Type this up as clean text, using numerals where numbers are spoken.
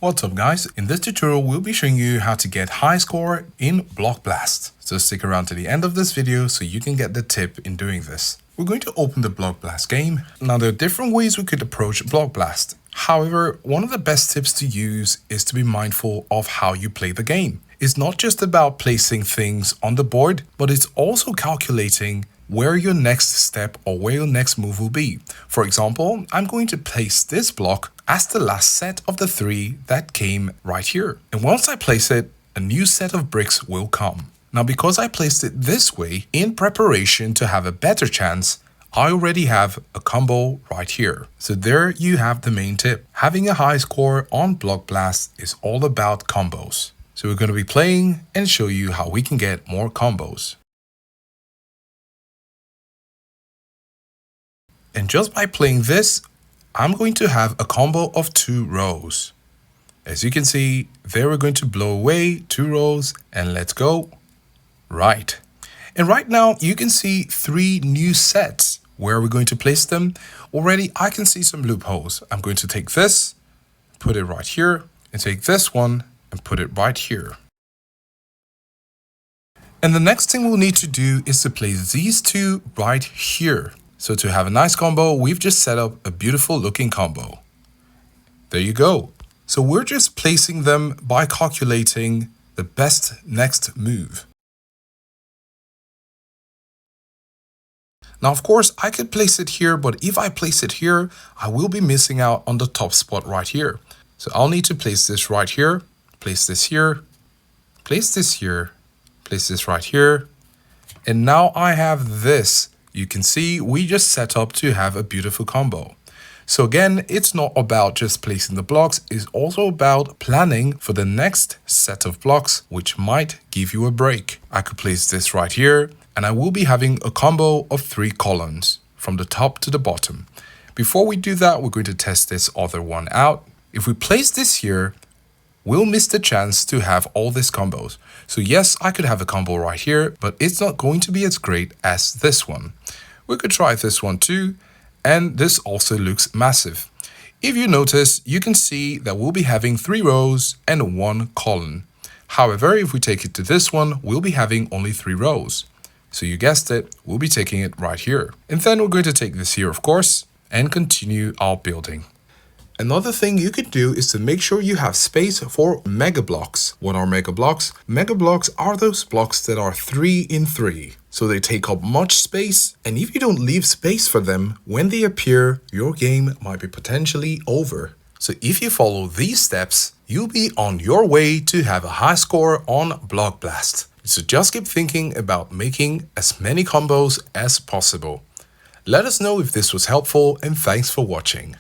What's up guys, in this tutorial we'll be showing you how to get high score in Block Blast. So stick around to the end of this video so you can get the tip in doing this. We're going to open the Block Blast game. Now there are different ways we could approach Block Blast. However, one of the best tips to use is to be mindful of how you play the game. It's not just about placing things on the board, but it's also calculating where your next step or where your next move will be. For example, I'm going to place this block as the last set of the 3 that came right here. And once I place it, a new set of bricks will come. Now, because I placed it this way in preparation to have a better chance, I already have a combo right here. So there you have the main tip. Having a high score on Block Blast is all about combos. So we're going to be playing and show you how we can get more combos. And just by playing this, I'm going to have a combo of 2 rows. As you can see, there we're going to blow away 2 rows and let's go. Right. And right now you can see 3 new sets. Where are we going to place them? Already I can see some loopholes. I'm going to take this, put it right here, and take this one and put it right here. And the next thing we'll need to do is to place these 2 right here. So to have a nice combo, we've just set up a beautiful looking combo. There you go. So we're just placing them by calculating the best next move. Now, of course, I could place it here, but if I place it here, I will be missing out on the top spot right here. So I'll need to place this right here, place this here, place this here, place this right here. And now I have this. You can see we just set up to have a beautiful combo. So again, it's not about just placing the blocks, it's also about planning for the next set of blocks, which might give you a break. I could place this right here, and I will be having a combo of 3 columns from the top to the bottom. Before we do that, we're going to test this other one out. If we place this here, we'll miss the chance to have all these combos. So yes, I could have a combo right here, but it's not going to be as great as this one. We could try this one too, and this also looks massive. If you notice, you can see that we'll be having 3 rows and 1 column. However, if we take it to this one, we'll be having only 3 rows. So you guessed it, we'll be taking it right here. And then we're going to take this here, of course, and continue our building. Another thing you could do is to make sure you have space for mega blocks. What are mega blocks? Mega blocks are those blocks that are 3 in 3. So they take up much space, and if you don't leave space for them, when they appear, your game might be potentially over. So if you follow these steps, you'll be on your way to have a high score on Block Blast. So just keep thinking about making as many combos as possible. Let us know if this was helpful, and thanks for watching.